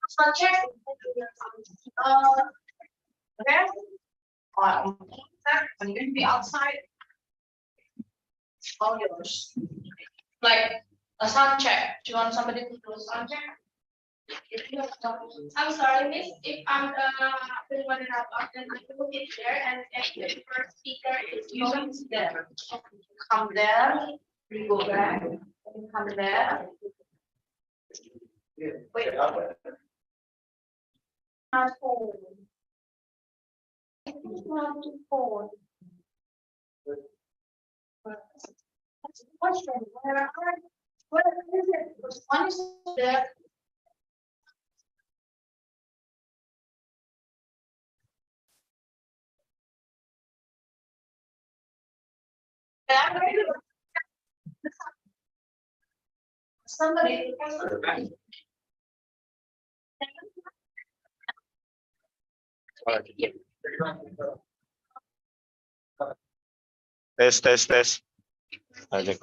Sound check. Okay. I'm going to be outside. All yours. Like a sound check. Do you want somebody to do a sound check? I'm sorry, Miss. If I'm the one that then I will get there and the first speaker is going to there. Come there. We go back. Come there. Wait. Not hold. It's not to hold. That's the question. What is it? Which one is there? Somebody. Tes. Ajak.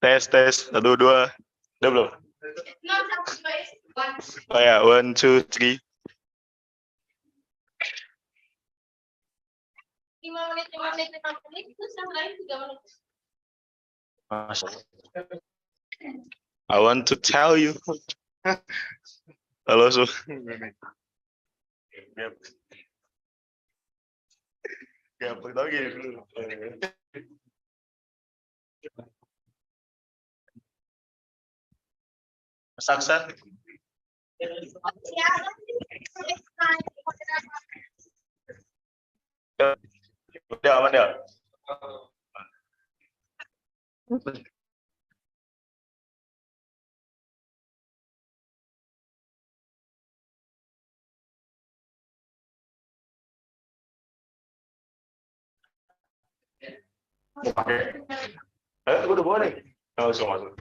Tes. 1, 2. Udah belum? Oh ya, 1, 2, 3. 5 menit itu yang lain 3 menit. I want to tell you. Halo, Su. Ya, pertama gini dulu. Saksa. Udah aman ya? Udah bawa nih. Langsung masuk.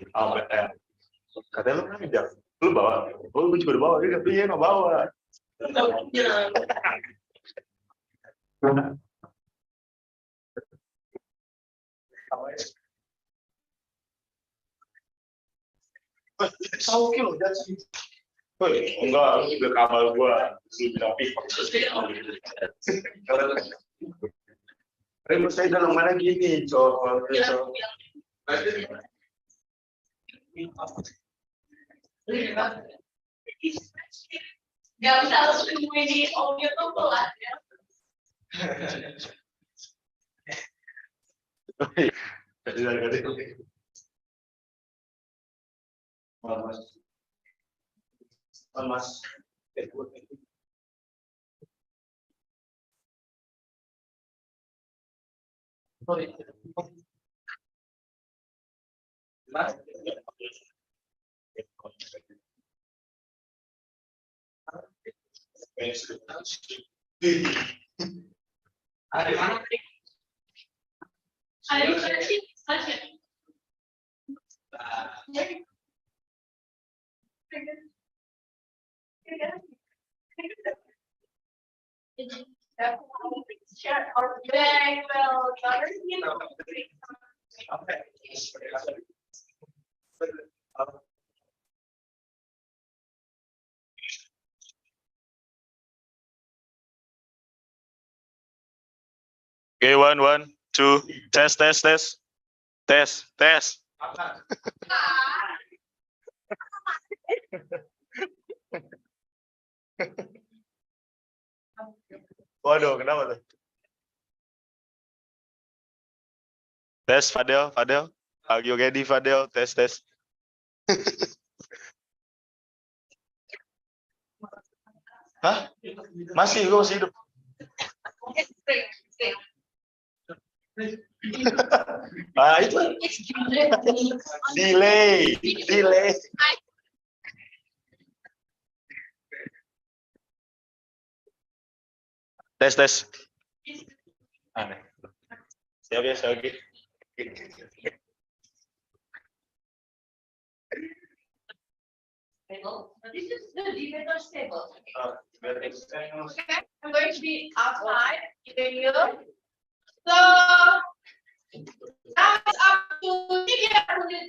Katanya lu kan bijak. Lu bawa. Oh, gue juga udah bawa. Dia katanya nggak bawa. Sauki loh, enggak, udah kamal gua. Lu bilang pipek. Remus saya dalam mana gini, cowok. Gak usah langsung di audio tuh pelan ya. Mas. Ada mana? Ada di mana sih? Share our very well. Okay, 1, 1, 2. Test. Waduh, kenapa tuh? Tes, Fadel. Are you ready, Fadel? Tes. Hah? Masih, gue masih hidup. Itu. Delay. Tes. Aneh. Siap ya, lagi. This is the debater table. Okay, I'm going to be outside. So now it's up Waktunya dia kulit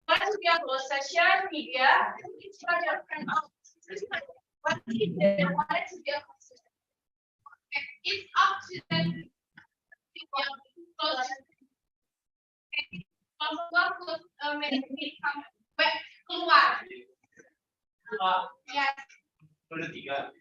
once we are close session media, it's not your friend. What is the what is your it's up to them. Kalau keluar. Ya. Udah 3.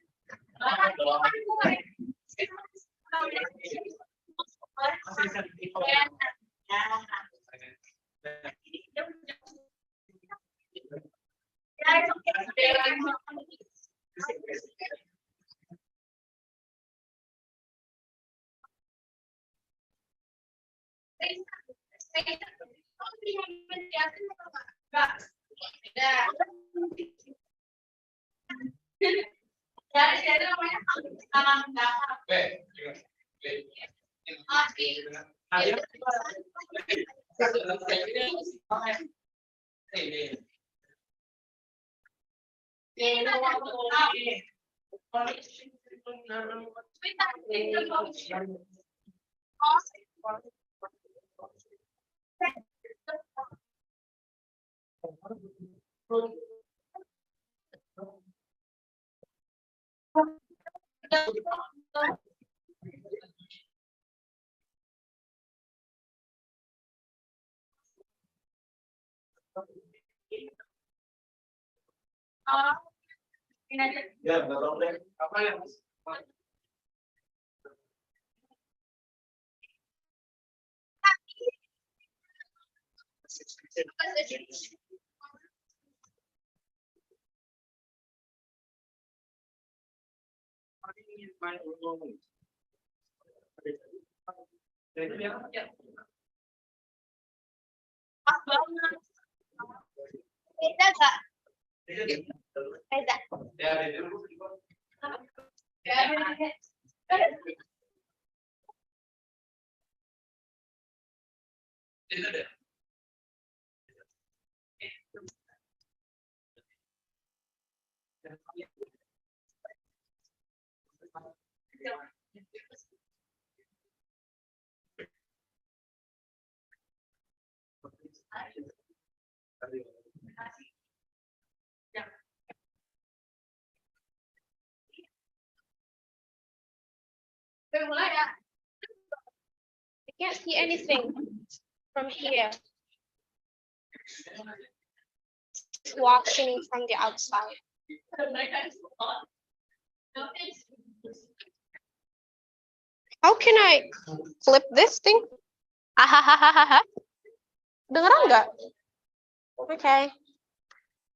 Dari namanya tangan belakang. Ya, nggak tahu deh. Apa yang Beda gak? Beda. I Can't see anything from here. It's watching from the outside. How can I flip this thing? Ahahaha. Dengeran nggak? Okay.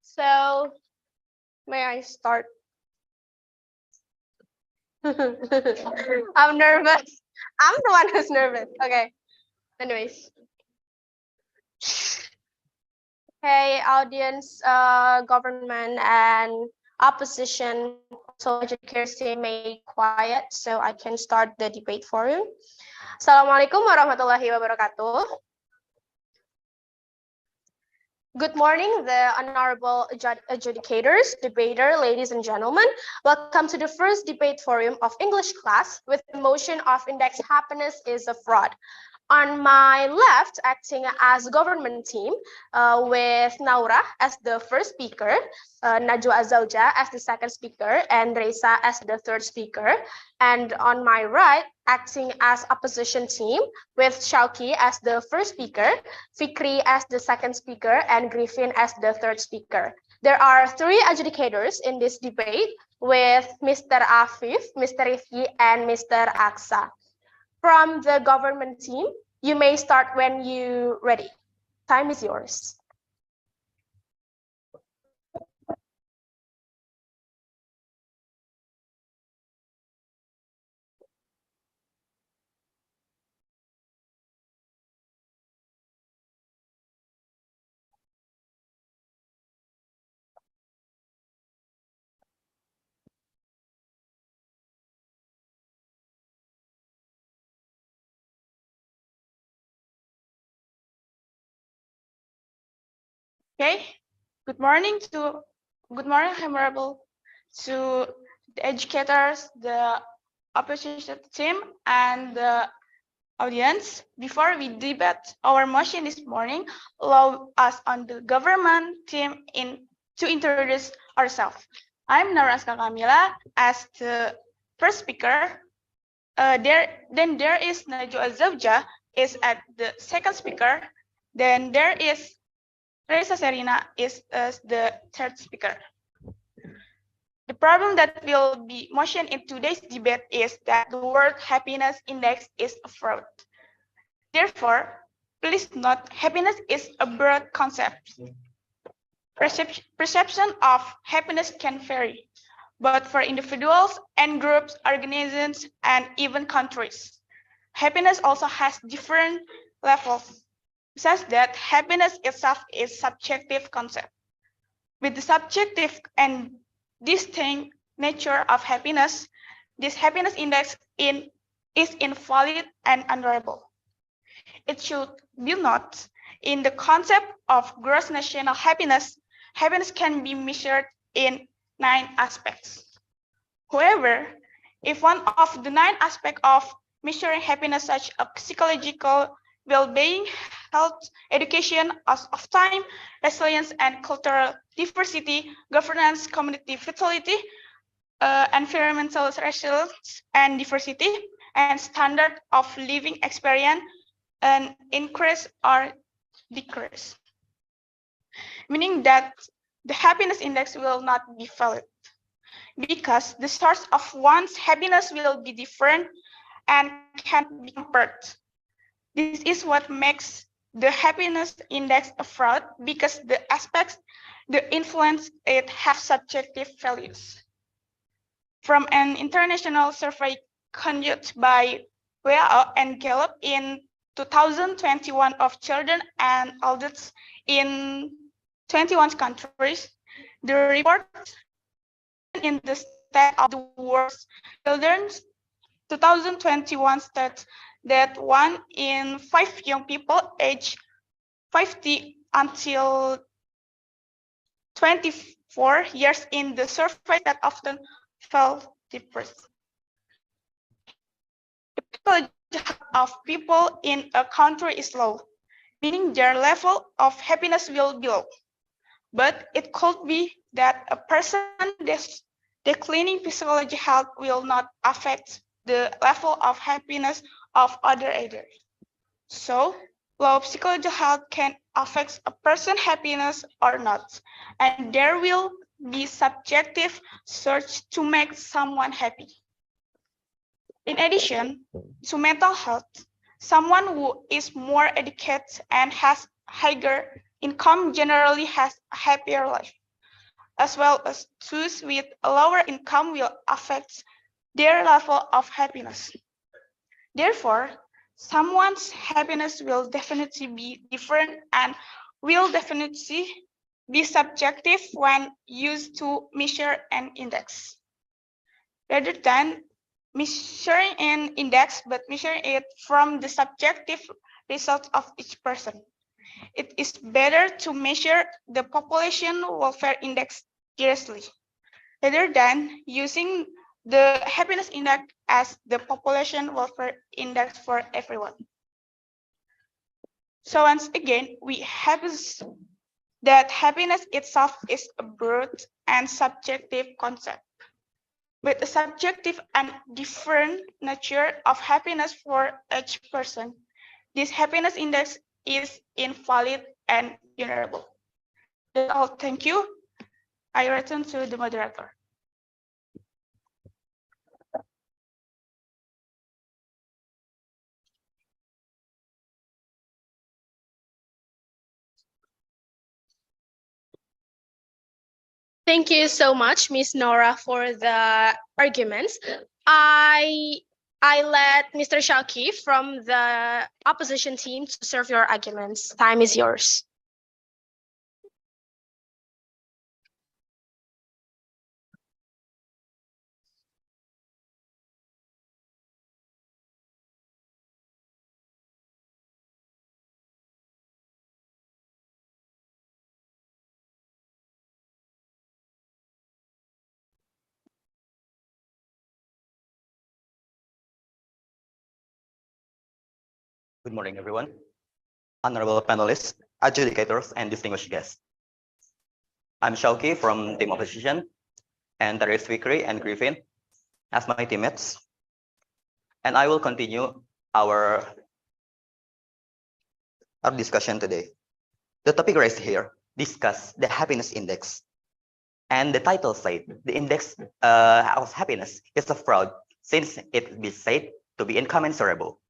So, may I start? I'm nervous. I'm the one who's nervous. Okay. Anyways. Okay, audience, government and opposition, so educators may quiet so I can start the debate forum. Assalamualaikum warahmatullahi wabarakatuh. Good morning, the honorable adjudicators, debater, ladies and gentlemen. Welcome to the first debate forum of English class with the motion of index happiness is a fraud. On my left, acting as government team with Naura as the first speaker, Najwa Azalja as the second speaker, and Reza as the third speaker. And on my right, acting as opposition team with Shauki as the first speaker, Fikri as the second speaker, and Griffin as the third speaker. There are 3 adjudicators in this debate with Mr. Afif, Mr. Rifki, and Mr. Aksa. From the government team, you may start when you're ready. Time is yours. Okay, good morning, honorable to the educators, the opposition team and the audience. Before we debate our motion this morning, allow us on the government team to introduce ourselves. I'm Naraska Kamila as the first speaker. Then there is Najwa Zawja is at the second speaker. Then there is Reza Serina is as the third speaker. The problem that will be mentioned in today's debate is that the World Happiness Index is a fraud. Therefore, please note happiness is a broad concept. Perception of happiness can vary, but for individuals and groups, organizations, and even countries, happiness also has different levels, such that happiness itself is subjective concept. With the subjective and distinct nature of happiness, this happiness index is invalid and unreliable. It should be noted in the concept of gross national happiness, happiness can be measured in 9 aspects. However, if one of the 9 aspects of measuring happiness, such as psychological well-being, health, education, use of time, resilience and cultural diversity, governance, community vitality, environmental resilience and diversity, and standard of living experience, and increase or decrease, meaning that the happiness index will not be valid because the source of one's happiness will be different and can be compared. This is what makes the happiness index a fraud because the aspects, the influence it have subjective values. From an international survey conducted by WHO and Gallup in 2021 of children and adults in 21 countries, the report in the state of the world's children 2021 states that 1 in 5 young people aged 50 until 24 years in the survey that often felt depressed. The psychological health of people in a country is low, meaning their level of happiness will be low. But it could be that a person declining physiological health will not affect the level of happiness of other areas. So, low psychological health can affect a person's happiness or not, and there will be subjective search to make someone happy. In addition to mental health, someone who is more educated and has higher income generally has a happier life, as well as those with a lower income will affect their level of happiness. Therefore, someone's happiness will definitely be different and will definitely be subjective when used to measure an index. Rather than measuring an index, but measuring it from the subjective results of each person, it is better to measure the population welfare index seriously, rather than using the happiness index as the population welfare index for everyone. So once again, we have that happiness itself is a broad and subjective concept, with a subjective and different nature of happiness for each person. This happiness index is invalid and vulnerable. That's all. Thank you. I return to the moderator. Thank you so much, Ms. Nora, for the arguments. I let Mr. Shaki from the opposition team to serve your arguments. Time is yours. Good morning, everyone. Honorable panelists, adjudicators, and distinguished guests. I'm Shauki from Team Opposition, and there is Fikri and Griffin as my teammates. And I will continue our discussion today. The topic raised here discuss the happiness index. And the title said the index of happiness is a fraud since it is said to be incommensurable.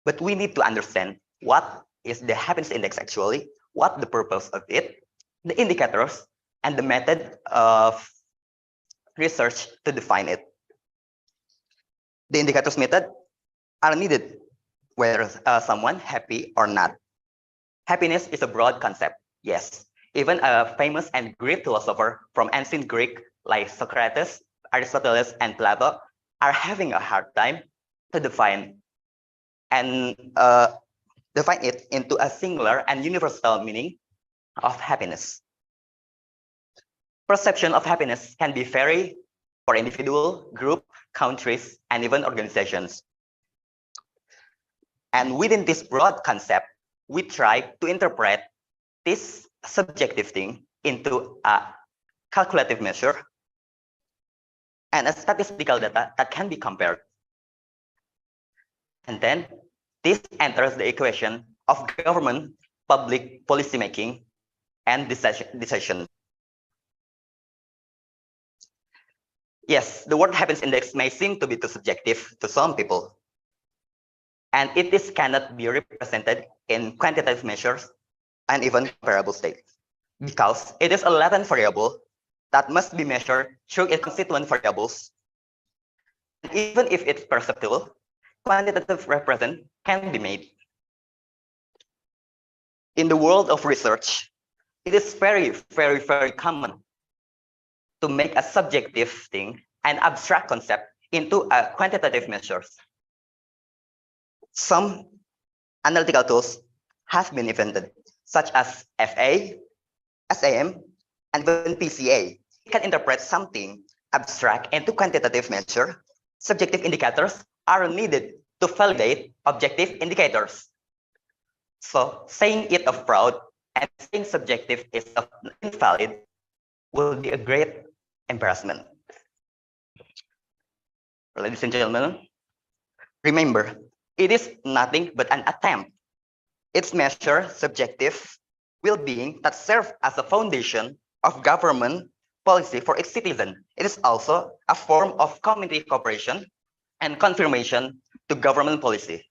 But we need to understand what is the happiness index actually, what the purpose of it, the indicators, and the method of research to define it. The indicators method are needed whether someone happy or not. Happiness is a broad concept, yes. Even a famous and great philosopher from ancient Greek like Socrates, Aristotle, and Plato are having a hard time to define it into a singular and universal meaning of happiness. Perception of happiness can be vary for individual, group, countries, and even organizations. And within this broad concept, we try to interpret this subjective thing into a calculative measure and a statistical data that can be compared. And then this enters the equation of government, public policy making, and decision. Yes, the word happiness index may seem to be too subjective to some people, and it cannot be represented in quantitative measures and even comparable states, because it is a latent variable that must be measured through its constituent variables. And even if it's perceptible, quantitative represent can be made. In the world of research, it is very, very, very common to make a subjective thing, an abstract concept, into a quantitative measures. Some analytical tools have been invented, such as FA, SAM, and even PCA. It can interpret something abstract into quantitative measure. Subjective indicators are needed to validate objective indicators. So saying it a fraud and saying subjective is invalid will be a great embarrassment. Ladies and gentlemen, remember, it is nothing but an attempt. Its measure subjective well-being that serves as a foundation of government policy for its citizen. It is also a form of community cooperation and confirmation to government policy.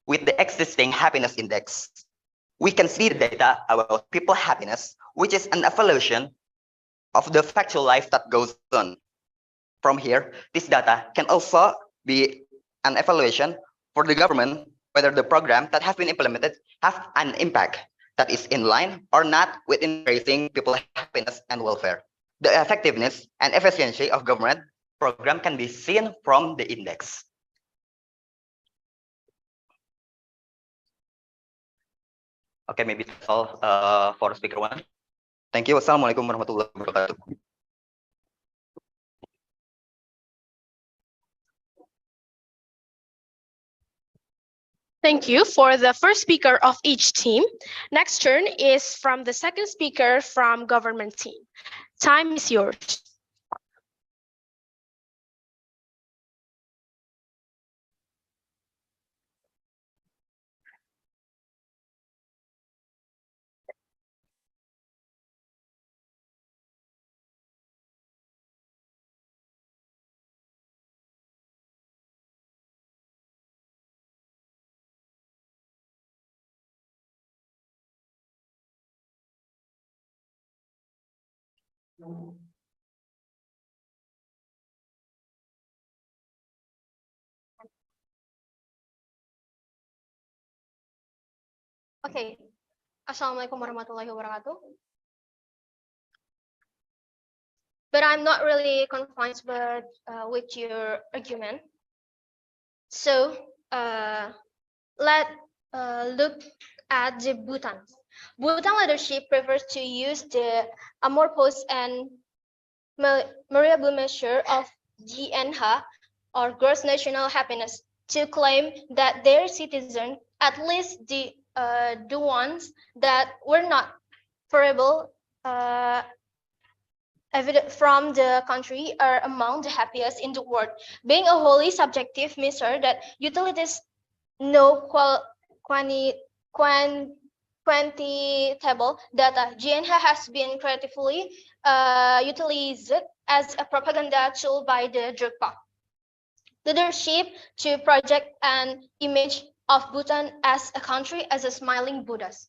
With the existing happiness index, we can see the data about people happiness, which is an evaluation of the factual life that goes on. From here, this data can also be an evaluation for the government, whether the program that have been implemented have an impact that is in line or not with increasing people's happiness and welfare. The effectiveness and efficiency of government program can be seen from the index. Okay, maybe that's all for speaker one. Thank you. Wassalamualaikum warahmatullahi wabarakatuh. Thank you for the first speaker of each team. Next turn is from the second speaker from government team. Time is yours. Okay. Assalamualaikum warahmatullahi wabarakatuh. But I'm not really confined with your argument. So let's look at the Bhutan. Bhutan leadership prefers to use the amorphous and variable measure of GNH or gross national happiness, to claim that their citizens, at least the ones that were not favorable evident from the country, are among the happiest in the world. Being a wholly subjective measure that utilities no quantitable data, GNH has been creatively utilized as a propaganda tool by the Drukpa leadership to project an image of Bhutan as a country as a smiling Buddhas.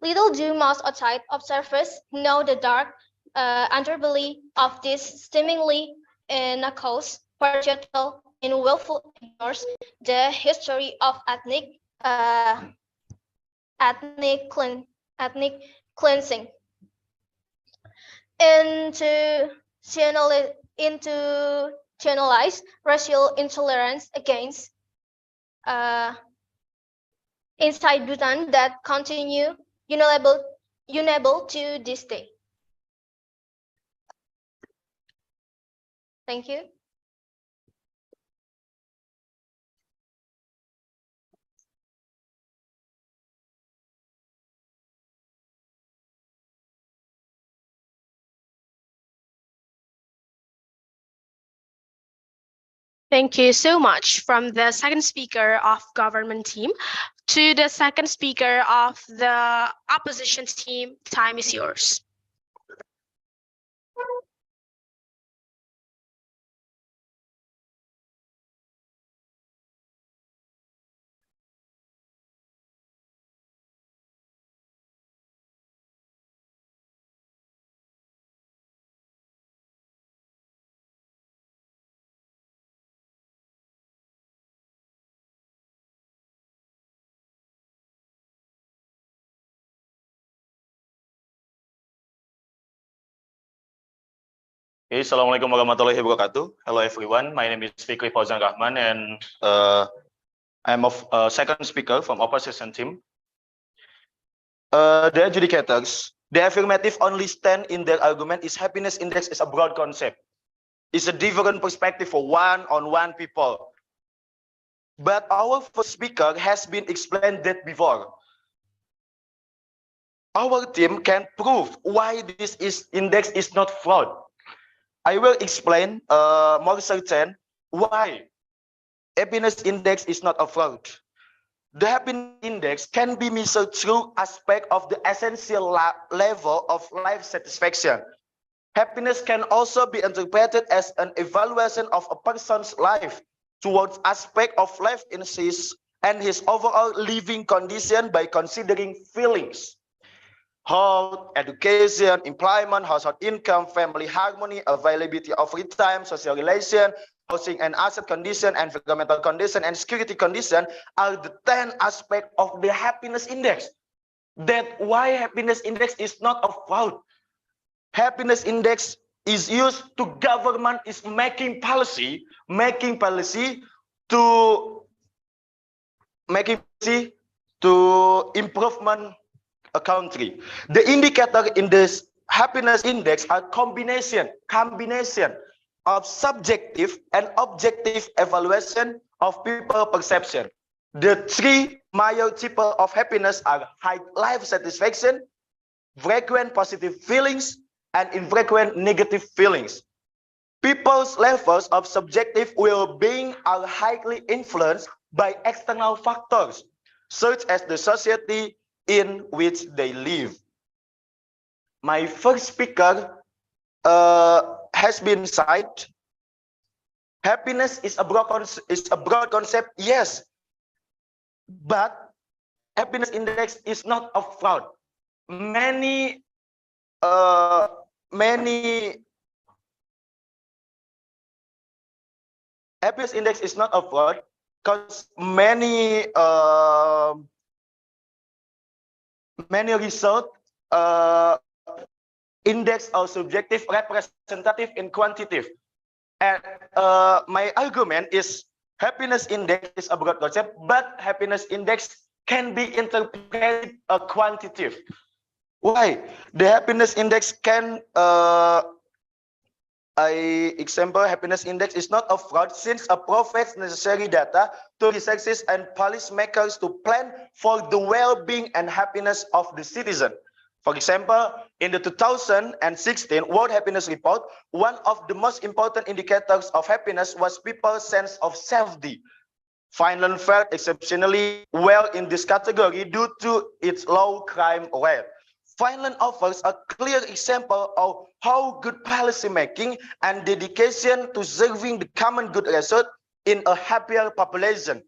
Little do most outside observers know the dark underbelly of this seemingly innocuous portrayal in willful ignores the history of ethnic cleansing into channelized racial intolerance against inside Bhutan that continue unable to this day. Thank you. Thank you so much. From the second speaker of government team to the second speaker of the opposition team, time is yours. Okay, Assalamualaikum warahmatullahi wabarakatuh. Hello everyone, my name is Fikri Fauzan Rahman and I'm a second speaker from opposition team. The adjudicators, the affirmative only stand in their argument is happiness index is a broad concept. It's a different perspective for one-on-one people. But our first speaker has been explained that before. Our team can prove why this index is not fraud. I will explain more certain why happiness index is not a fraud. The happiness index can be measured through aspect of the essential level of life satisfaction. Happiness can also be interpreted as an evaluation of a person's life towards aspect of life in his and his overall living condition by considering feelings. Health, education, employment, household income, family harmony, availability of free time, social relation, housing and asset condition, environmental condition, and security condition are the 10 aspects of the happiness index. That's why happiness index is not a fraud. Happiness index is used to government is making policy to improvement a country. The indicator in this happiness index are combination of subjective and objective evaluation of people perception. The three major types of happiness are high life satisfaction, frequent positive feelings, and infrequent negative feelings. People's levels of subjective well-being are highly influenced by external factors, such as the society in which they live. My first speaker has been cited. Happiness is a broad concept, yes, but happiness index is not a fraud. Many happiness index is not a fraud because many result index are subjective, representative, and quantitative. And my argument is happiness index is a broad concept, but happiness index can be interpreted quantitative. Why? The happiness index can example, happiness index is not a fraud since it provides necessary data to researchers and policymakers to plan for the well-being and happiness of the citizen. For example, in the 2016 World Happiness Report, one of the most important indicators of happiness was people's sense of safety. Finland fared exceptionally well in this category due to its low crime rate. Finland offers a clear example of how good policymaking and dedication to serving the common good result in a happier population.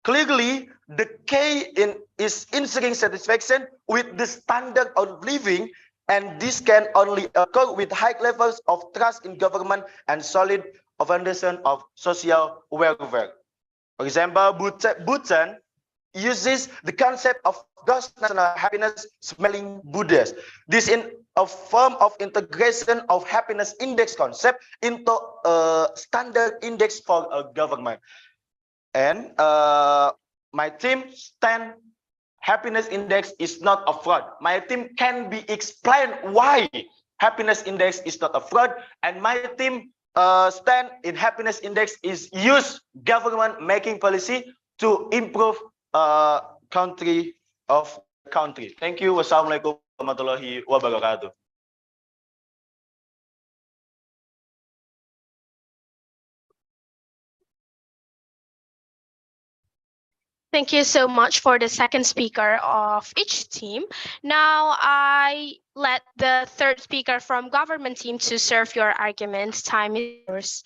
Clearly, the key is ensuring satisfaction with the standard of living, and this can only occur with high levels of trust in government and solid foundation of social welfare. For example, Bhutan uses the concept of gross national happiness smelling Buddhas. This in a form of integration of happiness index concept into a standard index for a government. And my team stand happiness index is not a fraud. My team can be explained why happiness index is not a fraud, and my team stand in happiness index is use government making policy to improve country of country. Thank you. Wassalamualaikum warahmatullahi wabarakatuh. Thank you so much for the second speaker of each team. Now I let the third speaker from government team to serve your arguments. Time is yours.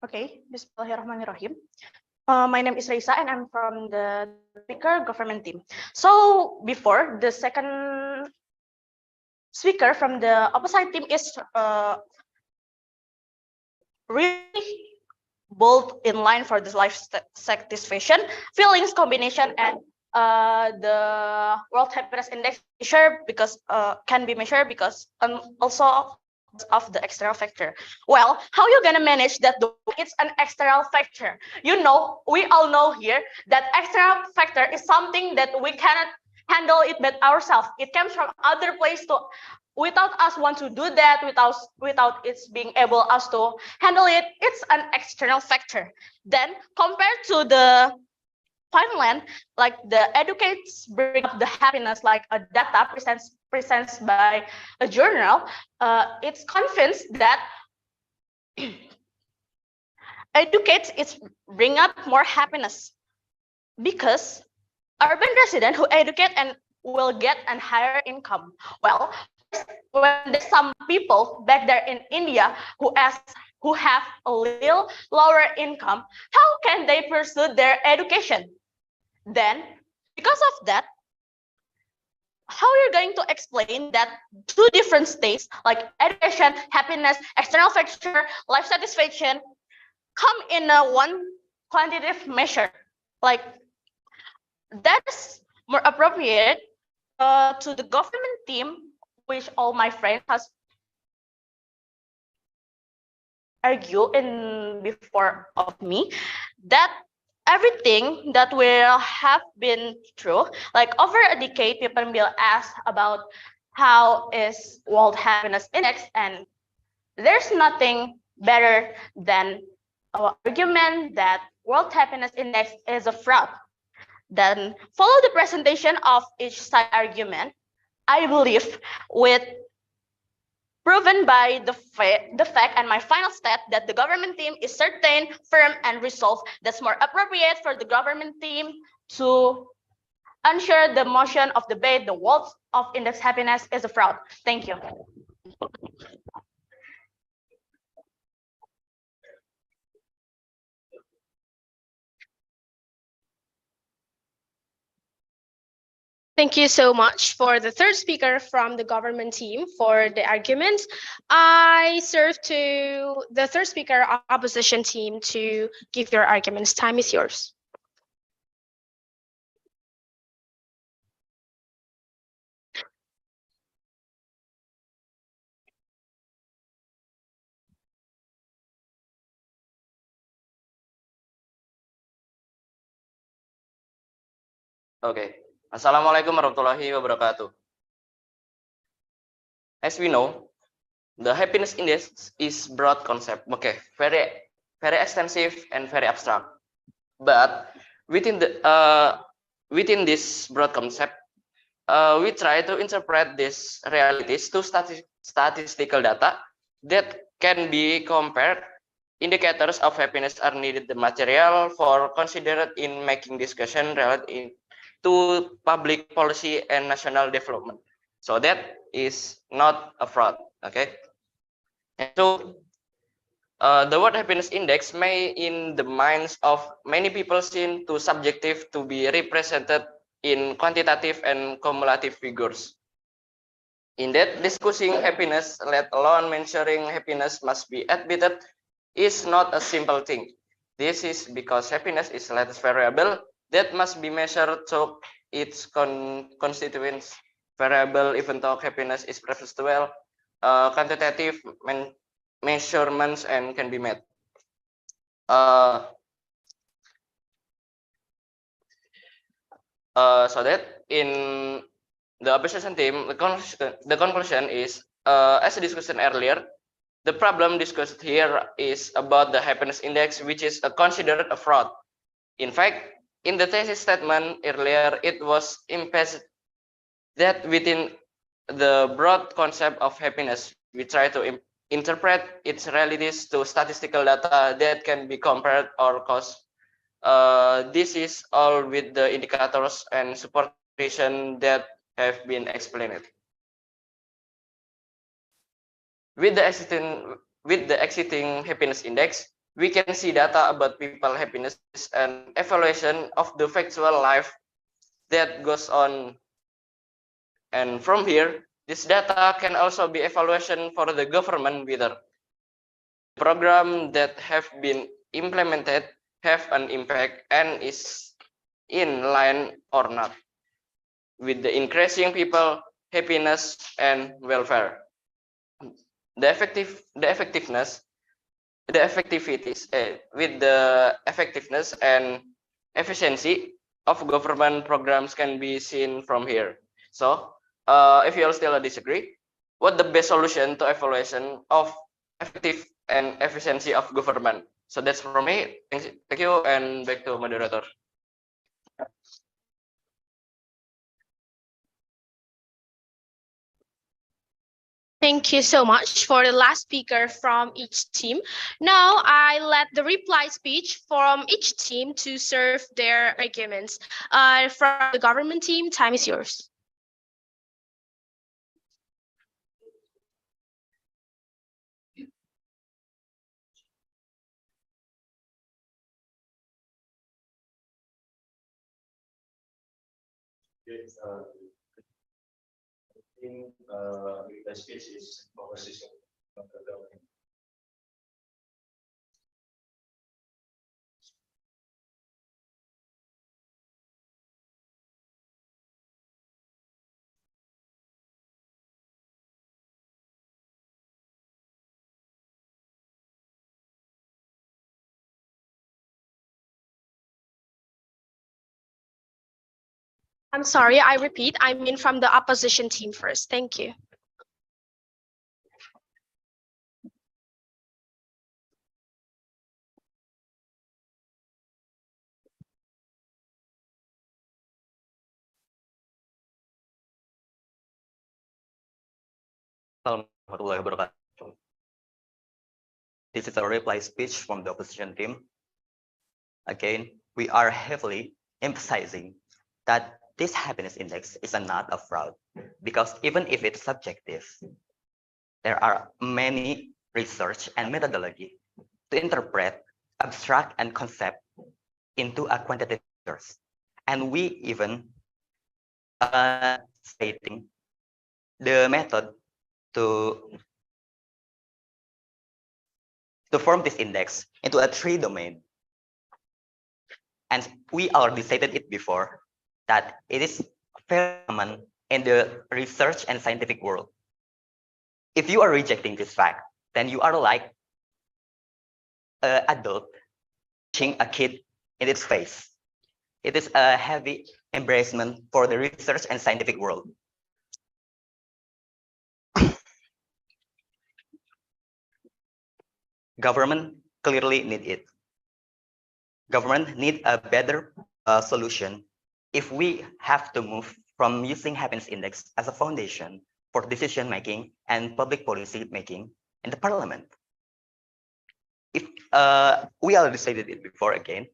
Okay, Bismillahirrahmanirrahim. My name is Raisa and I'm from the speaker government team. So before, the second speaker from the opposite team is really bold in line for this life satisfaction, feelings combination, and the World Happiness Index can be measured because also of the external factor. Well, how you gonna manage that? It's an external factor. You know, we all know here that external factor is something that we cannot handle it by ourselves. It comes from other place to without us want to do that, without it's being able us to handle it. It's an external factor. Then compared to the Finland, like the educates bring up the happiness like a data presents by a journal, it's convinced that educates it's bring up more happiness because urban resident who educate and will get a higher income. Well, when there's some people back there in India who have a little lower income, how can they pursue their education? Then, because of that, how you're going to explain that two different states like education, happiness, external factor, life satisfaction come in a one quantitative measure? Like that's more appropriate to the government team, which all my friends has argued in before of me, that everything that will have been through, like over a decade, people will ask about how is World Happiness Index, and there's nothing better than our argument that World Happiness Index is a fraud. Then follow the presentation of each side argument. I believe with proven by the fact and my final stat that the government team is certain, firm, and resolved. That's more appropriate for the government team to ensure the motion of debate, the world of index happiness is a fraud. Thank you. Thank you so much for the third speaker from the government team for the arguments. I serve to the third speaker opposition team to give your arguments. Time is yours. Okay. Assalamualaikum warahmatullahi wabarakatuh. As we know, the happiness index is broad concept. Okay, very extensive and very abstract. But within this broad concept, we try to interpret these realities to statistical data that can be compared. Indicators of happiness are needed the material for considered in making discussion related to public policy and national development. So that is not a fraud. Okay. And so the word happiness index may in the minds of many people seem too subjective to be represented in quantitative and cumulative figures. In that, discussing happiness, let alone measuring happiness, must be admitted is not a simple thing. This is because happiness is a latest variable that must be measured to its constituents variable, even though happiness is prefaced well, quantitative measurements and can be made. So that in the opposition team, the conclusion is, as discussed earlier, the problem discussed here is about the happiness index, which is considered a fraud. In fact, in the thesis statement earlier, it was implicit that within the broad concept of happiness, we try to interpret its realities to statistical data that can be compared or cost. This is all with the indicators and supportation that have been explained. With the existing happiness index, we can see data about people happiness and evaluation of the factual life that goes on. And from here, this data can also be evaluation for the government whether program that have been implemented have an impact and is in line or not with the increasing people happiness and welfare. The effectiveness and efficiency of government programs can be seen from here. So if you all still disagree, what the best solution to evaluation of effective and efficiency of government? So that's from me. Thank you, and back to moderator. Thank you so much for the last speaker from each team. Now I let the reply speech from each team to serve their arguments. From the government team, time is yours. The speech is opposition of the government. I'm sorry, I repeat, I mean from the opposition team first. Thank you. Warahmatullahi wabarakatuh. This is a reply speech from the opposition team. Again, we are heavily emphasizing that this happiness index is not a fraud, because even if it's subjective, there are many research and methodology to interpret abstract and concept into a quantitative measures. And we even stating the method to form this index into a 3 domain. And we already stated it before that it is very common in the research and scientific world. If you are rejecting this fact, then you are like an adult pushing a kid in its face. It is a heavy embarrassment for the research and scientific world. Government clearly need it. Government need a better solution if we have to move from using happiness index as a foundation for decision making and public policy making in the parliament. If we already stated it before again,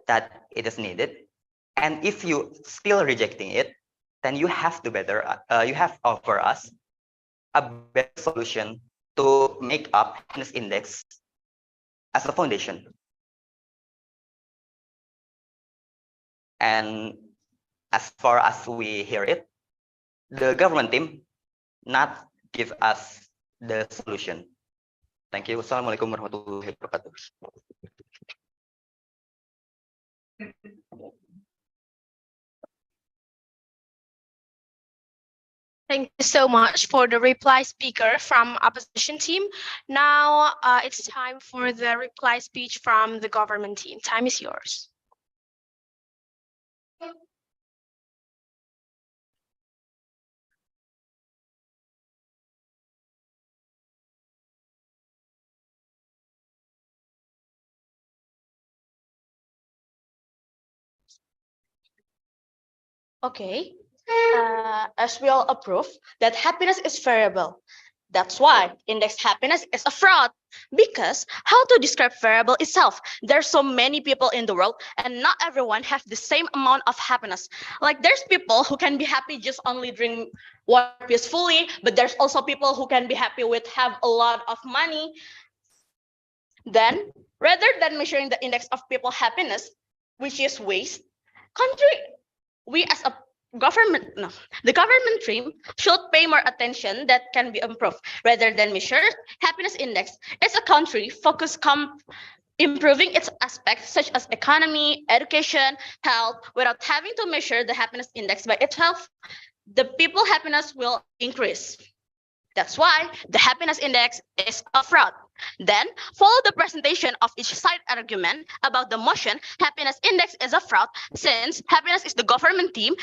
that it is needed, and if you still rejecting it, then you have to you have offer us a better solution to make up happiness index as a foundation. And as far as we hear it, the government team not give us the solution. Thank you. Wassalamualaikum warahmatullahi wabarakatuh. Thank you so much for the reply speaker from opposition team. Now it's time for the reply speech from the government team. Time is yours. Okay, as we all approve that happiness is variable. That's why index happiness is a fraud. Because how to describe variable itself? There's so many people in the world and not everyone have the same amount of happiness. Like there's people who can be happy just only drink water peacefully, but there's also people who can be happy with have a lot of money. Then rather than measuring the index of people happiness, which is waste, we as a government, no, the government team should pay more attention that can be improved rather than measure happiness index. As a country, focus improving its aspects such as economy, education, health, without having to measure the happiness index by itself, the people happiness will increase. That's why the happiness index is a fraud. Then follow the presentation of each side argument about the motion happiness index is a fraud since happiness is the government team.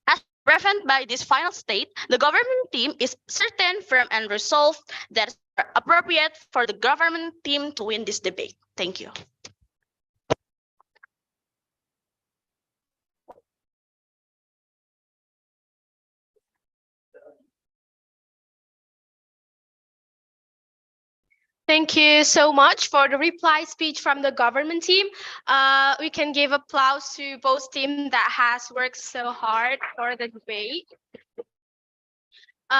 As referenced by this final state, the government team is certain, firm, and resolved that is appropriate for the government team to win this debate. Thank you. Thank you so much for the reply speech from the government team. We can give applause to both teams that has worked so hard for the debate.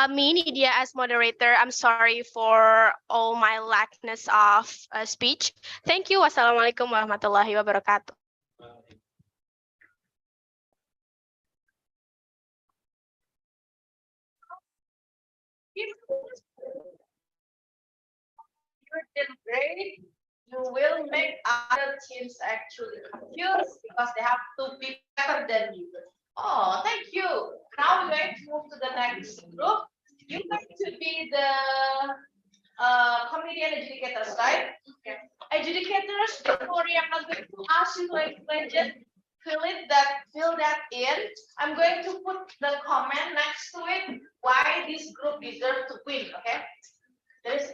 Me, Nidia, as moderator, I'm sorry for all my lackness of speech. Thank you. Wassalamualaikum warahmatullahi wabarakatuh. You did great. You will make other teams actually confused because they have to be better than you. Oh, thank you. Now we're going to move to the next group. You're going to be the committee and adjudicators, right? Okay. Adjudicators, don't worry, I'm not going to ask you to explain, just fill that in. I'm going to put the comment next to it why this group deserves to win, okay?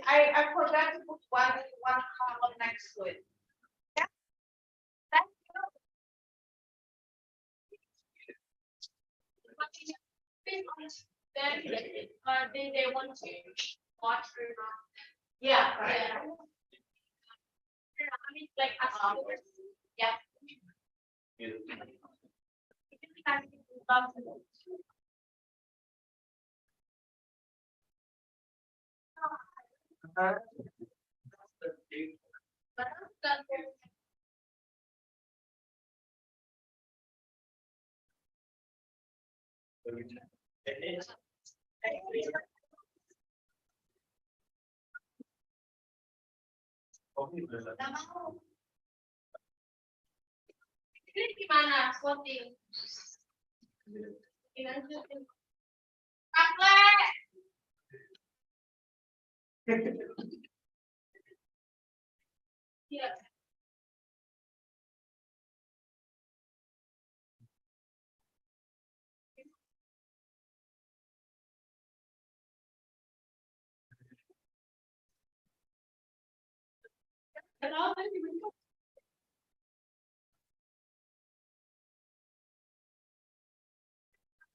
I forgot to put one column next to it. Yeah. Thank you. Then they want to watch or not? Yeah. Right. I mean, like yeah. Ini gimana voting? Iya.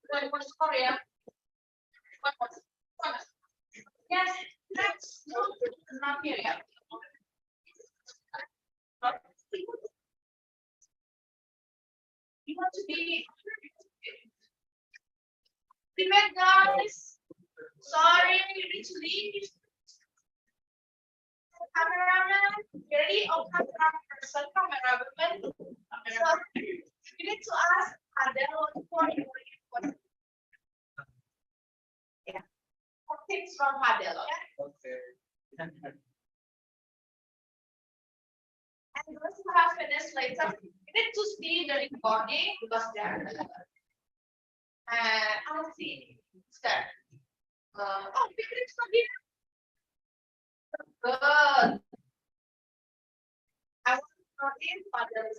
One more score, yeah. One more. Yes, next. Not here yet. You want to be debate, guys. Sorry, you need to leave. Cameraman, ready? Oh, camera person, cameraman. So, you need to ask Adele what yeah. Tips from Adele, okay? And once you have finished later, you need to see the recording because they're I'll see. Start. Oh, picnics for dinner. Good. I want to notice others.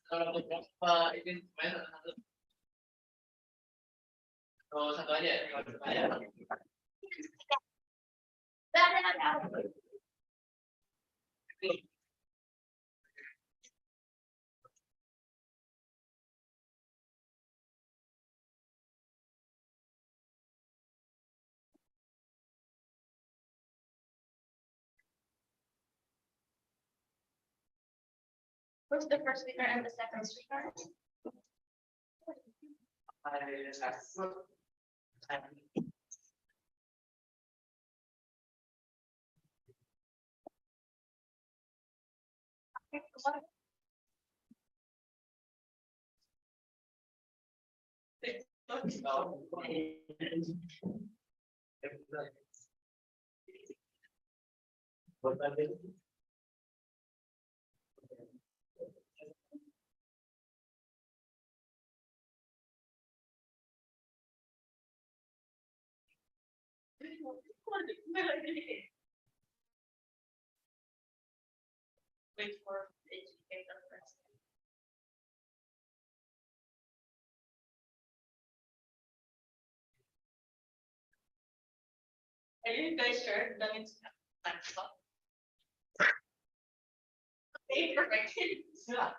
Kalau untuk ini main satu. Oh, satu aja ya. Satu aja. Who's the first speaker and the second speaker? Wait for the educator first. Are you guys sure that it's time to stop? Okay, perfect. Yeah.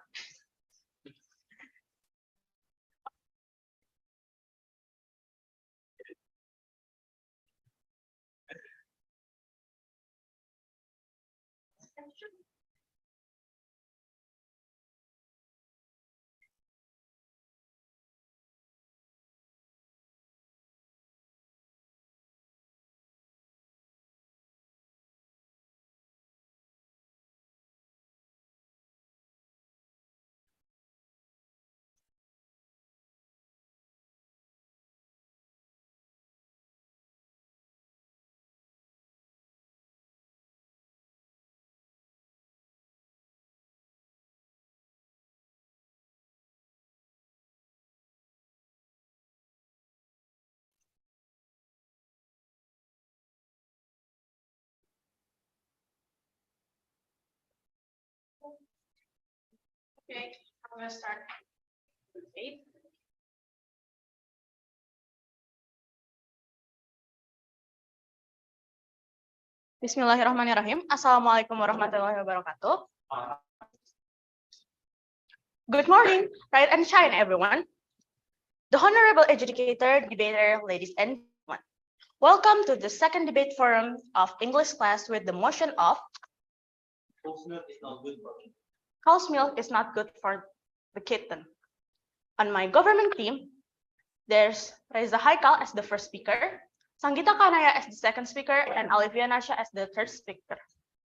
Okay, I'm gonna start. Okay. Bismillahirrahmanirrahim. Assalamualaikum warahmatullahi wabarakatuh. Good morning, rise and shine, everyone. The honorable educator, debater, ladies and gentlemen. Welcome to the second debate forum of English class with the motion of cow's milk is not good for the kitten. On my government team, there's Reza Haikal as the first speaker, Sanggita Kanaya as the second speaker, and Olivia Nasha as the third speaker.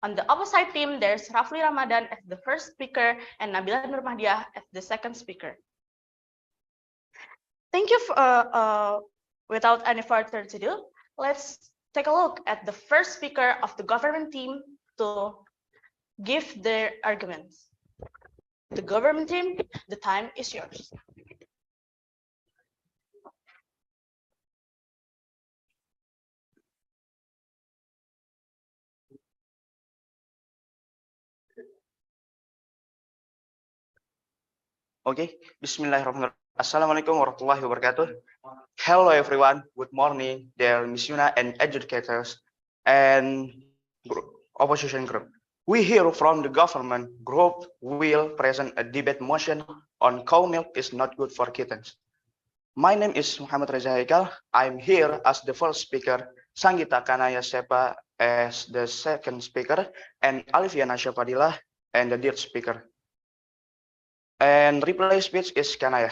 On the opposite team, there's Rafli Ramadan as the first speaker and Nabila Nurmahdiah as the second speaker. Thank you. Without any further ado, let's take a look at the first speaker of the government team to give their arguments. The government team, the time is yours. Okay, Bismillahirrahmanirrahim. Assalamualaikum warahmatullahi wabarakatuh. Hello everyone, good morning, dear Miss Yuna and educators and opposition group. We hear from the government group will present a debate motion on cow milk is not good for kittens. My name is Muhammad Reza Haikal. I'm here as the first speaker, Sanggita Kanaya Sepa as the second speaker, and Alifiana Syapadillah and the third speaker. And reply speech is Kanaya.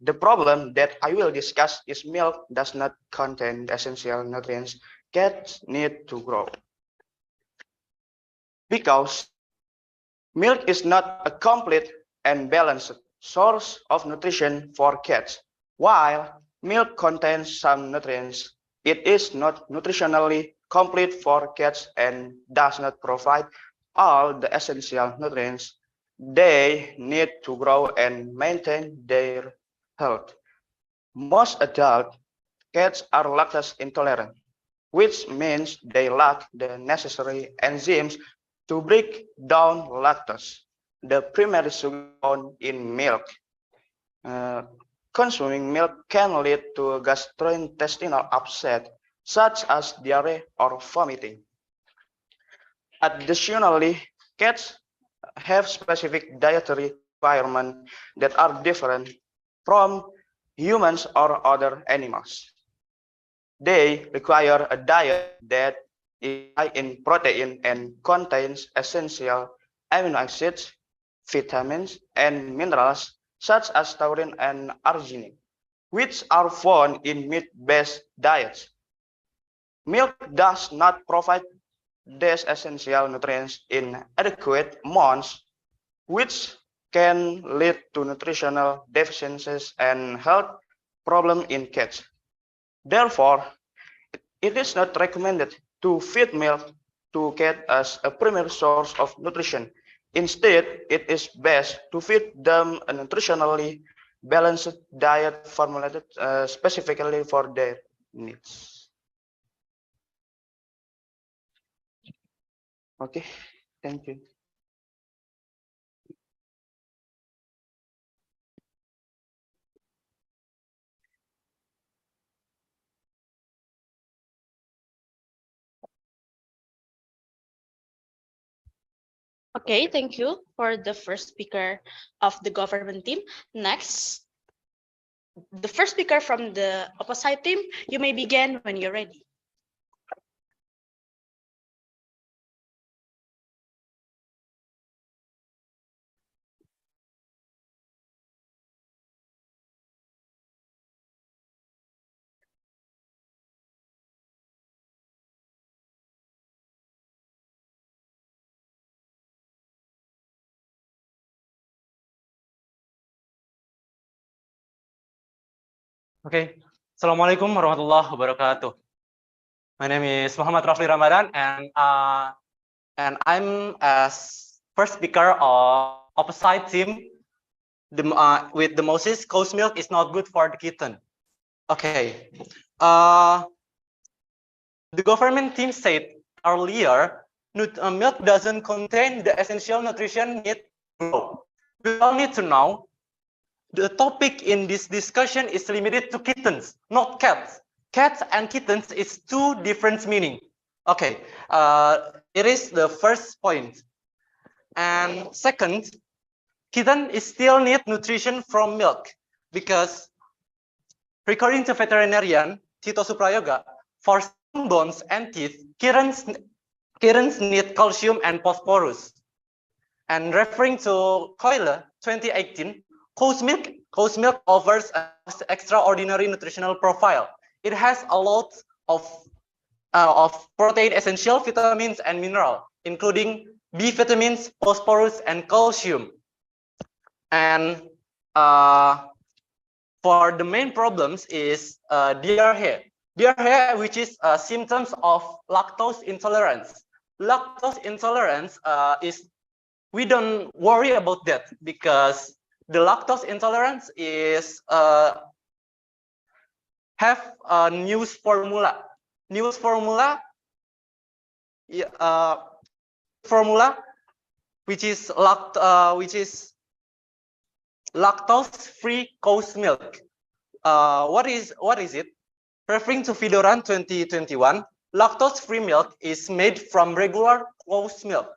The problem that I will discuss is milk does not contain the essential nutrients cats need to grow. Because milk is not a complete and balanced source of nutrition for cats. While milk contains some nutrients, it is not nutritionally complete for cats and does not provide all the essential nutrients they need to grow and maintain their health. Most adult cats are lactose intolerant, which means they lack the necessary enzymes to break down lactose, the primary sugar found in milk. Consuming milk can lead to gastrointestinal upset, such as diarrhea or vomiting. Additionally, cats have specific dietary requirements that are different from humans or other animals. They require a diet that is high in protein and contains essential amino acids, vitamins, and minerals such as taurine and arginine, which are found in meat-based diets. Milk does not provide these essential nutrients in adequate amounts, which can lead to nutritional deficiencies and health problems in cats. Therefore, it is not recommended to feed milk to cats as a primary source of nutrition. Instead, it is best to feed them a nutritionally balanced diet formulated specifically for their needs. Okay, thank you. Okay, thank you for the first speaker of the government team. Next, the first speaker from the opposite team, you may begin when you're ready. Okay, Assalamualaikum warahmatullahi wabarakatuh. My name is Muhammad Rafli Ramadan, and I'm as first speaker of opposite team. With the Moses, cow's milk is not good for the kitten. Okay, the government team said earlier, milk doesn't contain the essential nutrition needed to grow. We all need to know the topic in this discussion is limited to kittens, not cats. Cats and kittens is two different meaning. Okay, it is the first point. And second, kitten is still need nutrition from milk because according to veterinarian Tito Suprayoga, for some bones and teeth, kittens need calcium and phosphorus. And referring to Coyle 2018, cow's milk offers an extraordinary nutritional profile. It has a lot of protein, essential vitamins and minerals, including B vitamins, phosphorus, and calcium. And for the main problems is diarrhea. Diarrhea, which is symptoms of lactose intolerance. Lactose intolerance is we don't worry about that because the lactose intolerance is have a news formula. News formula, formula which is lactose-free cow's milk. What is it? Referring to Fidoran 2021, lactose-free milk is made from regular cow's milk,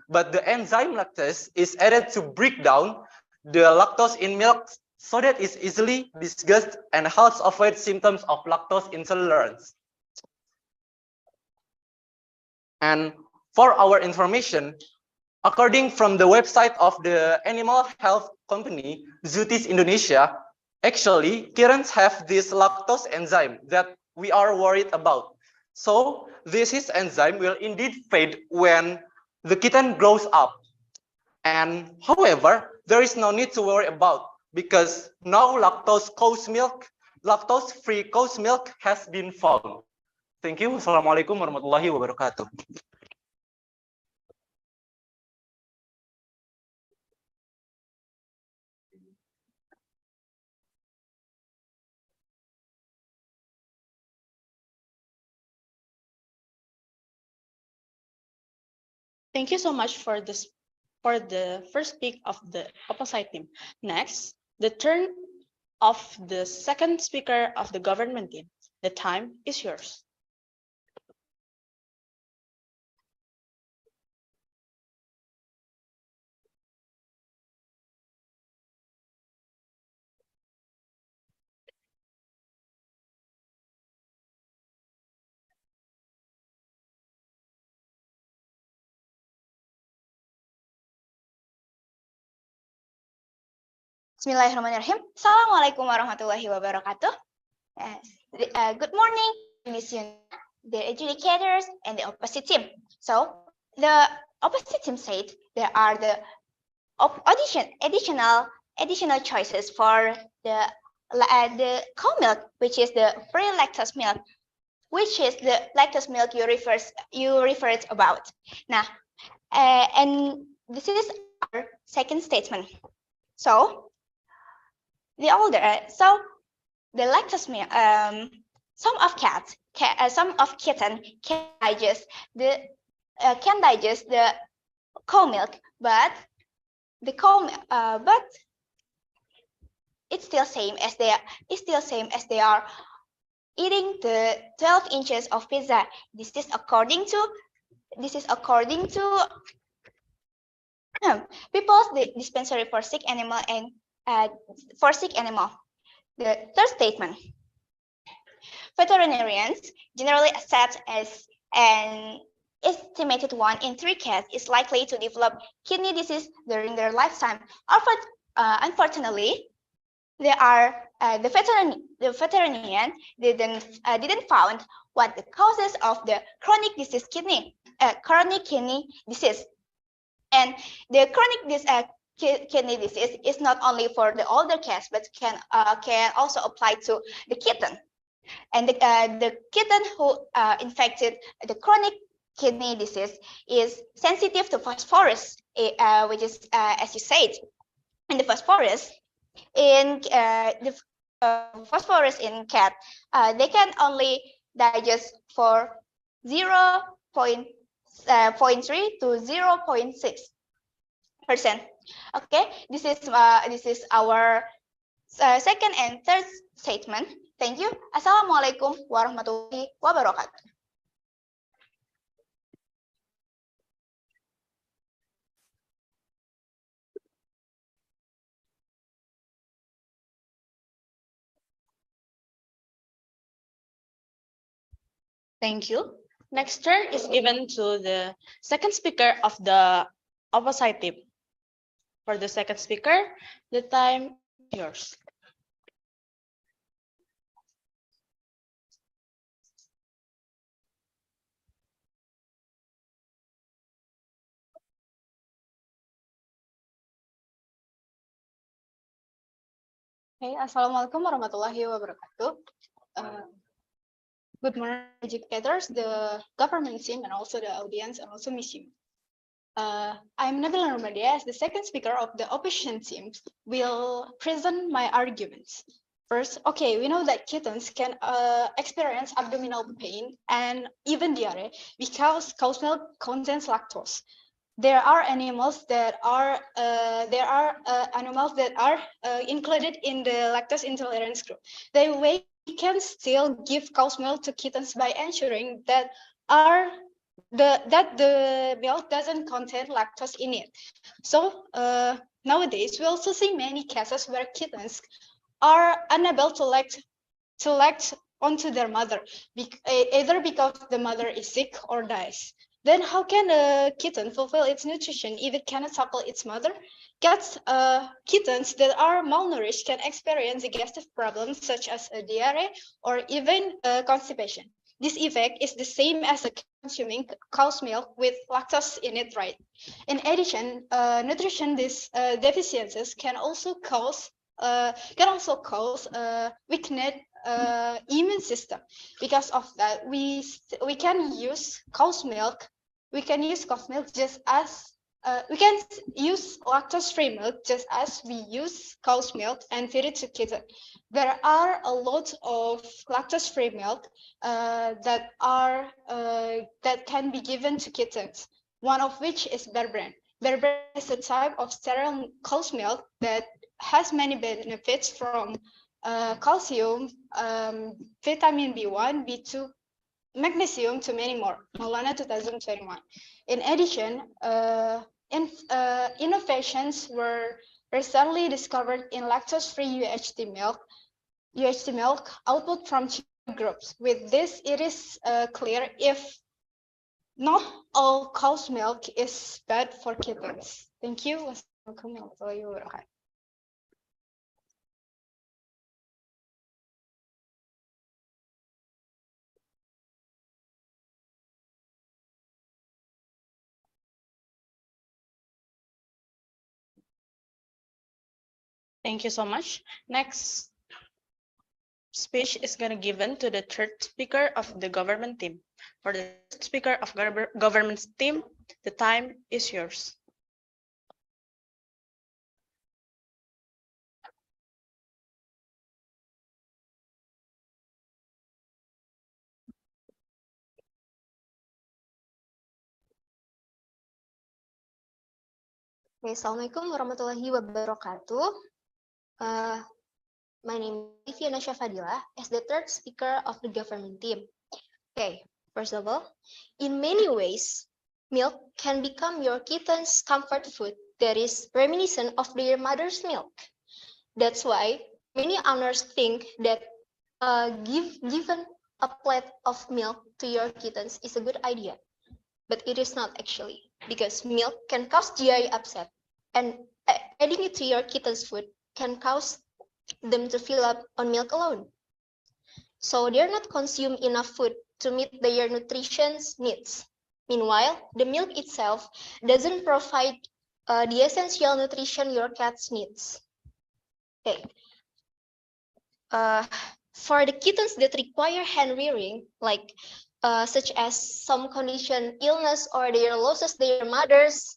but the enzyme lactase is added to break down the lactose in milk so that it's easily digested and helps avoid symptoms of lactose intolerance. And for our information, according from the website of the animal health company, Zutis Indonesia, actually, kittens have this lactose enzyme that we are worried about. So this enzyme will indeed fade when the kitten grows up. And however, there is no need to worry about because now lactose-free cow's milk has been found. Thank you. Wassalamualaikum warahmatullahi wabarakatuh. Thank you so much for this, for the first speak of the opposite team. Next, the turn of the second speaker of the government team. The time is yours. Bismillahirrahmanirrahim. Assalamualaikum warahmatullahi wabarakatuh. Good morning, Miss Yuna, the adjudicators, and the opposite team. So the opposite team said there are the additional choices for the cow milk, which is the free lactose milk, which is the lactose milk you referred about. Now, and this is our second statement. So the lactose milk, some of kitten can digest the cow milk, but it's still same as they are eating the 12 inches of pizza. This is according to People's Dispensary for Sick Animal and The third statement: veterinarians generally accept as an estimated 1 in 3 cats is likely to develop kidney disease during their lifetime. Unfortunately, the veterinarian didn't found what the causes of the chronic kidney disease, and the kidney disease is not only for the older cats, but can also apply to the kitten. And the kitten who infected the chronic kidney disease is sensitive to phosphorus, which is, as you said, and the phosphorus in cat, they can only digest for 0.3 to 0.6%. Okay, this is our second and third statement. Thank you. Assalamualaikum warahmatullahi wabarakatuh. Thank you. Next turn is given to the second speaker of the opposite team. For the second speaker, the time is yours. Hey, Assalamualaikum warahmatullahi wabarakatuh. Good morning, educators, the government team, and also the audience, and also Miss Yuna. I'm Nabila Ramadia, as the second speaker of the opposition team, will present my arguments. First, okay, we know that kittens can experience abdominal pain and even diarrhea because cow's milk contains lactose. There are animals that are included in the lactose intolerance group. We can still give cow's milk to kittens by ensuring that the milk doesn't contain lactose in it. So nowadays we also see many cases where kittens are unable to latch onto their mother, either because the mother is sick or dies. Then how can a kitten fulfill its nutrition if it cannot suckle its mother? Kittens that are malnourished can experience digestive problems such as diarrhea or even constipation. This effect is the same as consuming cow's milk with lactose in it, right? In addition, nutrition deficiencies can also cause weakened immune system. Because of that, we can use cow's milk. We can use cow's milk just as we can use lactose-free milk just as we use cow's milk and feed it to kittens. There are a lot of lactose-free milk that can be given to kittens. One of which is Bear Brand. Bear Brand is a type of sterile cow's milk that has many benefits from calcium, vitamin B1, B2, magnesium, to many more. Maulana 2021. In addition, innovations were recently discovered in lactose-free UHT milk output from chicken groups. With this, it is clear if not all cow's milk is bad for kittens. Thank you. Wassalamualaikum warahmatullahi wabarakatuh. Thank you so much. Next speech is going to given to the third speaker of the government team. For the third speaker of government team, the time is yours. Okay, Assalamualaikum warahmatullahi wabarakatuh. My name is Viviana Shafadila as the third speaker of the government team. Okay, first of all, in many ways, milk can become your kitten's comfort food that is reminiscent of their mother's milk. That's why many owners think that given a plate of milk to your kittens is a good idea. But it is not actually, because milk can cause GI upset, and adding it to your kitten's food can cause them to fill up on milk alone. So they're not consume enough food to meet their nutrition needs. Meanwhile, the milk itself doesn't provide the essential nutrition your cats needs. Okay. For the kittens that require hand rearing, like such as some condition, illness, or they loses their mothers,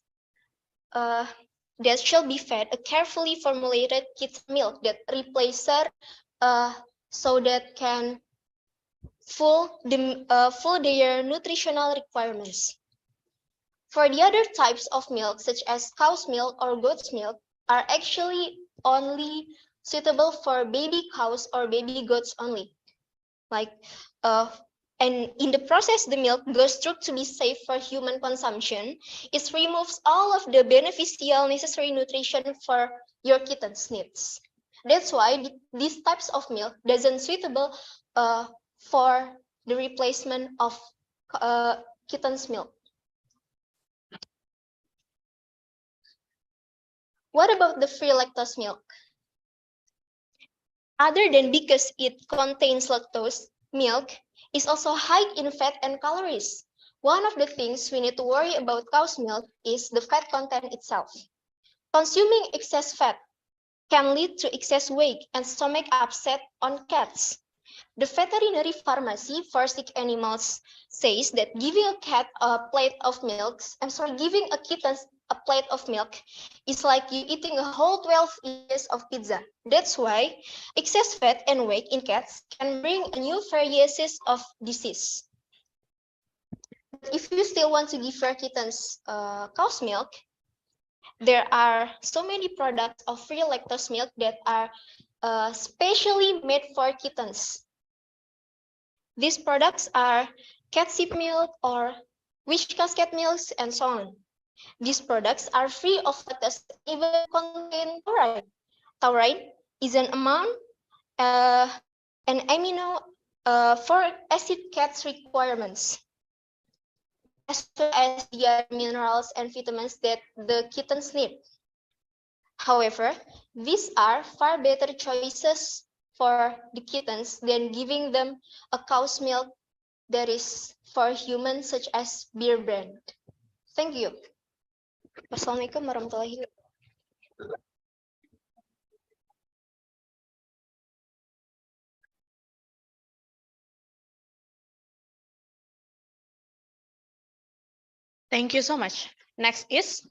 that shall be fed a carefully formulated kitten milk that replaces so that can full their nutritional requirements. For the other types of milk, such as cow's milk or goat's milk, are actually only suitable for baby cows or baby goats only. And in the process, the milk goes through to be safe for human consumption. It removes all of the beneficial necessary nutrition for your kitten's needs. That's why these types of milk doesn't suitable for the replacement of kitten's milk. What about the free lactose milk? Other than because it contains lactose, milk is also high in fat and calories. One of the things we need to worry about cow's milk is the fat content itself. Consuming excess fat can lead to excess weight and stomach upset on cats. The veterinary pharmacy for sick animals says that giving a cat a plate of milk, giving a kitten a plate of milk is like you eating a whole 12 inches of pizza. That's why excess fat and weight in cats can bring a new varieties of disease. But if you still want to give your kittens cow's milk, there are so many products of free lactose milk that are specially made for kittens. These products are catship milk or Whiskas cat milks and so on. These products are free of lactose, even contain taurine. Taurine is an amount, an amino for acid cat's requirements, as well as the other minerals and vitamins that the kittens need. However, these are far better choices for the kittens than giving them a cow's milk that is for humans, such as beer brand. Thank you. Wassalamualaikum warahmatullahi wabarakatuh. Thank you so much. Next is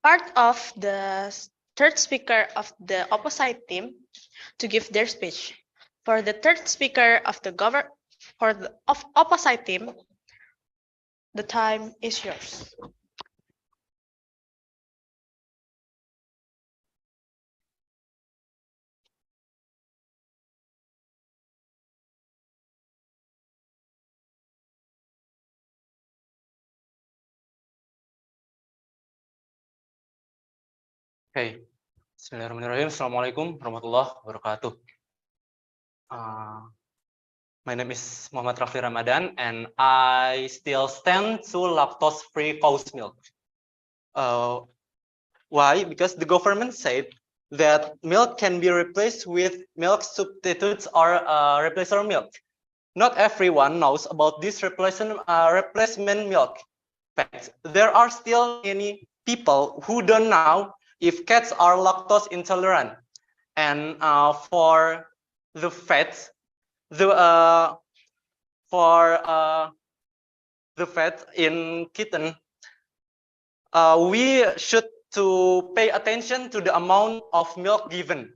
part of the third speaker of the opposite team to give their speech. For the third speaker of the opposite team, the time is yours. Okay. Bismillahirrahmanirrahim. Assalamualaikum warahmatullahi wabarakatuh. My name is Muhammad Rafi Ramadan, and I still stand to lactose-free cow's milk. Why? Because the government said that milk can be replaced with milk substitutes or replacement milk. Not everyone knows about this replacement milk. But there are still many people who don't know if cats are lactose intolerant. And for the fats, the fat in kitten, we should to pay attention to the amount of milk given.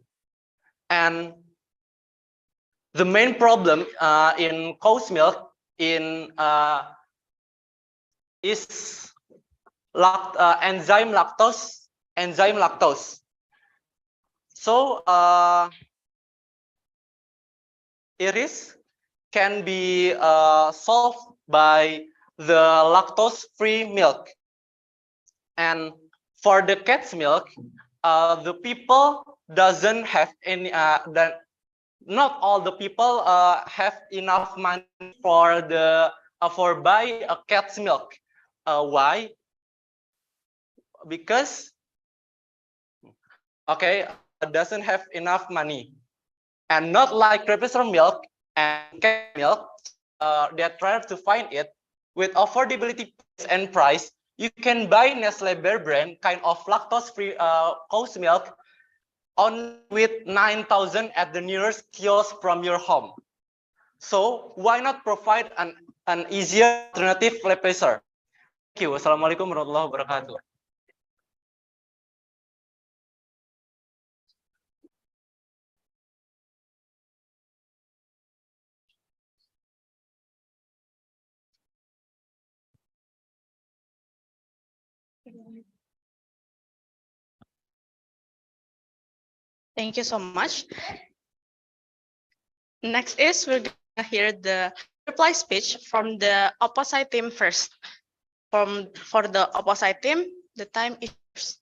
And the main problem in cow's milk is enzyme lactose. So it can be solved by the lactose-free milk. And for the cat's milk, the people doesn't have any not all the people have enough money for buy a cat's milk. Why? Because doesn't have enough money, and not like replacement milk and cat milk. They try to find it with affordability and price. You can buy Nestle Bear brand kind of lactose-free cow's milk only with 9,000 at the nearest kiosk from your home. So why not provide an easier alternative replacer? Thank you. Wassalamualaikum warahmatullahi wabarakatuh. Thank you so much. Next is we're gonna hear the reply speech from the opposite team first. For the opposite team, the time is yours.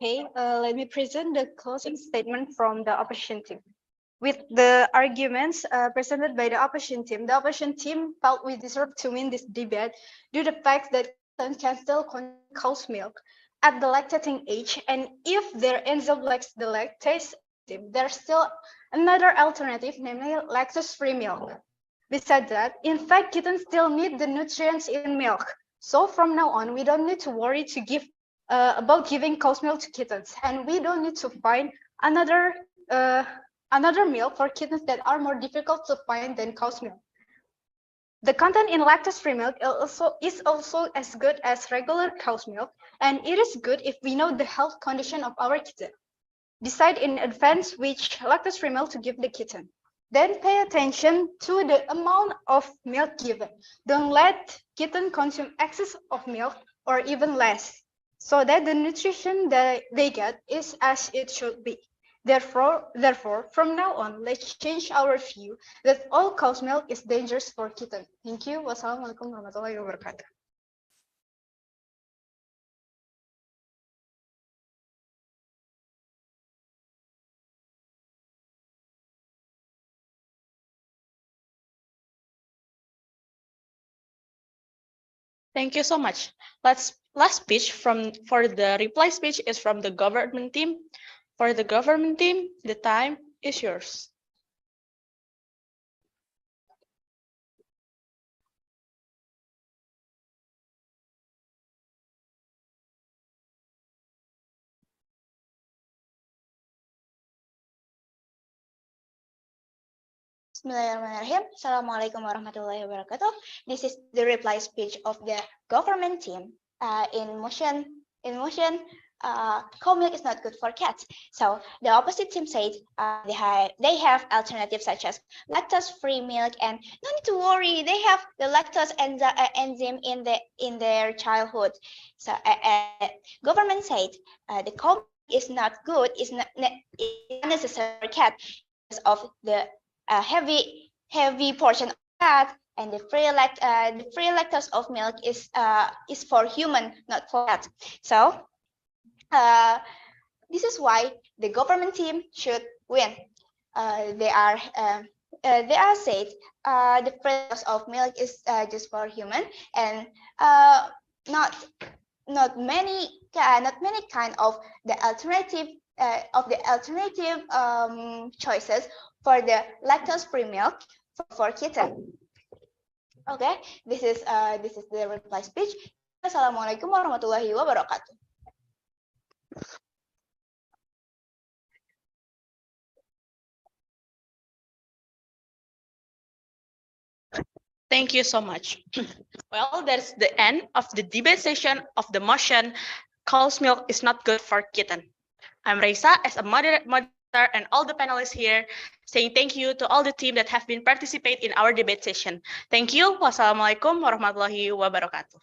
Okay, let me present the closing statement from the opposition team. With the arguments presented by the opposition team felt we deserve to win this debate due to the fact that kittens can still consume cow's milk at the lactating age, and if their enzyme lacks the lactase enzyme, they're still another alternative, namely lactose-free milk. Besides that, in fact, kittens still need the nutrients in milk. So from now on, we don't need to worry to give about giving cow's milk to kittens, and we don't need to find another milk for kittens that are more difficult to find than cow's milk. The content in lactose-free milk is also as good as regular cow's milk, and it is good if we know the health condition of our kitten. Decide in advance which lactose-free milk to give the kitten. Then pay attention to the amount of milk given. Don't let kitten consume excess of milk or even less, so that the nutrition that they get is as it should be. Therefore, from now on, let's change our view that all cow's milk is dangerous for kitten. Thank you. Wassalamualaikum warahmatullahi wabarakatuh. Thank you so much. Last speech for the reply speech is from the government team. For the government team, the time is yours. Bismillahirrahmanirrahim. Assalamualaikum warahmatullahi wabarakatuh. This is the reply speech of the government team. In motion, cow milk is not good for cats. So the opposite team said they have alternatives such as lactose-free milk, and no need to worry, they have the lactose enzyme in their childhood. So government said the cow milk is not good, is not necessary for cat because of the heavy portion of fat, and the free lactose of milk is for human, not for cat. So this is why the government team should win. They are said the free lactose of milk is just for human, and not many kind of the alternative choices for the lactose-free milk for kitten. Okay, this is the reply speech. Assalamualaikum warahmatullahi wabarakatuh. Thank you so much. Well, that's the end of the debate session of the motion, cow's milk is not good for kitten. I'm Reisa as a moderator and all the panelists here, saying thank you to all the team that have been participate in our debate session. Thank you. Wassalamualaikum warahmatullahi wabarakatuh.